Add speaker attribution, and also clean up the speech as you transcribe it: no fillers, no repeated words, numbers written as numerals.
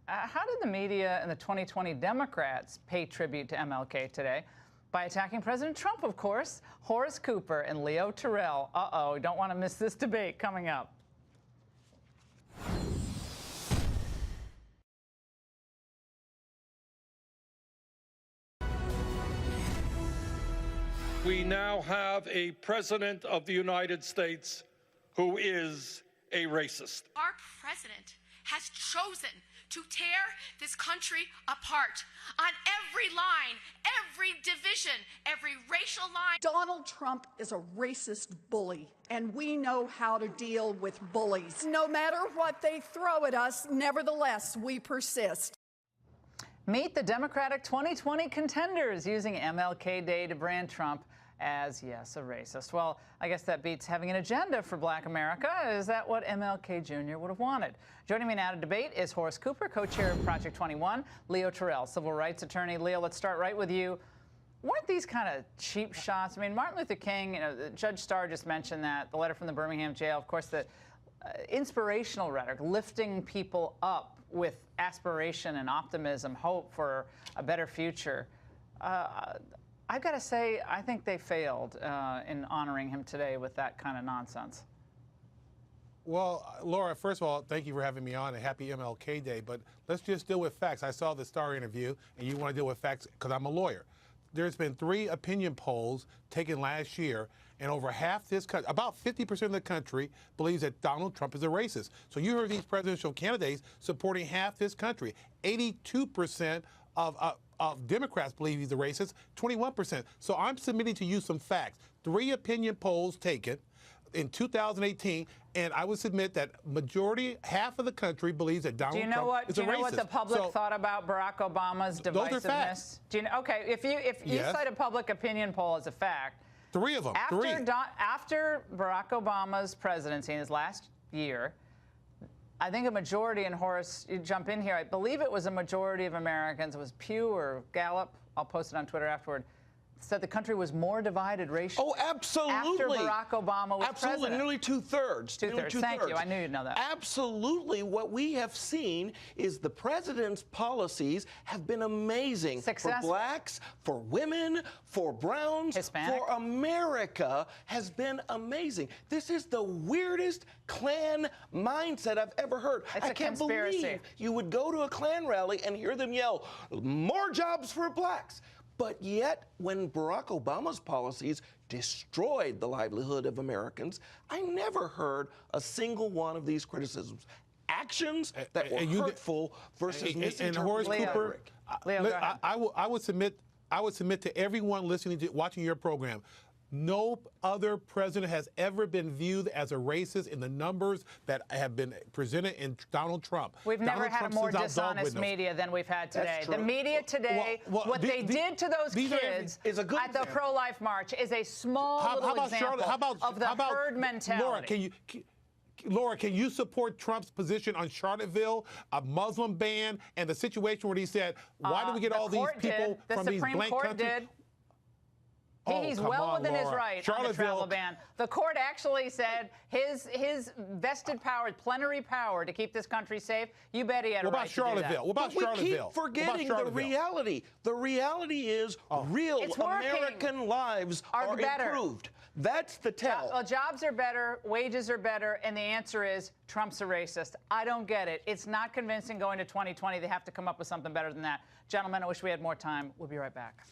Speaker 1: How did the media and the 2020 Democrats pay tribute to MLK today? By attacking President Trump, of course. Horace Cooper and Leo Terrell. Uh-oh, don't want to miss this debate coming up.
Speaker 2: We now have a president of the United States who is a racist.
Speaker 3: Our president has chosen to tear this country apart on every line, every division, every racial line.
Speaker 4: Donald Trump is a racist bully, and we know how to deal with bullies. No matter what they throw at us, nevertheless, we persist.
Speaker 1: Meet the Democratic 2020 contenders using MLK Day to brand Trump as, yes, a racist. Well, I guess that beats having an agenda for Black America. Is that what MLK Jr. would have wanted? Joining me now to debate is Horace Cooper, co-chair of Project 21, Leo Terrell, civil rights attorney. Leo, let's start right with you. Weren't these kind of cheap shots? I mean, Martin Luther King, Judge Starr just mentioned that, the letter from the Birmingham jail, of course, the inspirational rhetoric, lifting people up with aspiration and optimism, hope for a better future. I've got to say, I think they failed in honoring him today with that kind of nonsense.
Speaker 5: Well, Laura, first of all, thank you for having me on, and happy MLK Day. But let's just deal with facts. I saw the Star interview, and you want to deal with facts because I'm a lawyer. There's been 3 opinion polls taken last year, and over half this country, about 50% of the country, believes that Donald Trump is a racist. So you heard these presidential candidates supporting half this country. 82% of Democrats believe he's a racist, 21%. So I'm submitting to you some facts. 3 opinion polls taken in 2018, and I would submit that half of the country believes that Donald Trump is a racist.
Speaker 1: Do you know what the public thought about Barack Obama's divisiveness?
Speaker 5: Those are facts.
Speaker 1: Do you know? Okay, if you cite a public opinion poll as a fact,
Speaker 5: 3 of them.
Speaker 1: After Barack Obama's presidency in his last year, I think a majority, and Horace, you jump in here, I believe it was a majority of Americans, it was Pew or Gallup, I'll post it on Twitter afterward, said the country was more divided racially.
Speaker 6: Oh, absolutely.
Speaker 1: After Barack Obama was
Speaker 6: absolutely.
Speaker 1: president.
Speaker 6: Nearly two-thirds.
Speaker 1: Two-thirds. Thank you. I knew you'd know that.
Speaker 6: Absolutely. What we have seen is the president's policies have been amazing.
Speaker 1: Successful.
Speaker 6: For blacks, for women, for browns,
Speaker 1: Hispanic.
Speaker 6: for America has been amazing. This is the weirdest Klan mindset I've ever heard. I can't believe you would go to a Klan rally and hear them yell, "More jobs for blacks." But yet, when Barack Obama's policies destroyed the livelihood of Americans, I never heard a single one of these criticisms. Actions that were hurtful versus misinterpreted.
Speaker 5: And Horace Cooper,
Speaker 1: Leo,
Speaker 5: I would submit to everyone listening watching your program. No other president has ever been viewed as a racist in the numbers that have been presented in Donald Trump.
Speaker 1: We've never had a more dishonest media than we've had today. The media today, what they did to those kids at the pro-life march is a small little example of the herd mentality.
Speaker 5: Laura, can you support Trump's position on Charlottesville, a Muslim ban, and the situation where he said, why do we get all these people from these blank countries?
Speaker 1: He's well within his right on the travel ban. The court actually said his vested power, plenary power to keep this country safe, you bet he had a right to do that.
Speaker 5: What about Charlottesville?
Speaker 6: We keep forgetting the reality. The reality is real American lives are improved. That's the tell.
Speaker 1: Well, jobs are better, wages are better, and the answer is Trump's a racist. I don't get it. It's not convincing going to 2020. They have to come up with something better than that. Gentlemen, I wish we had more time. We'll be right back.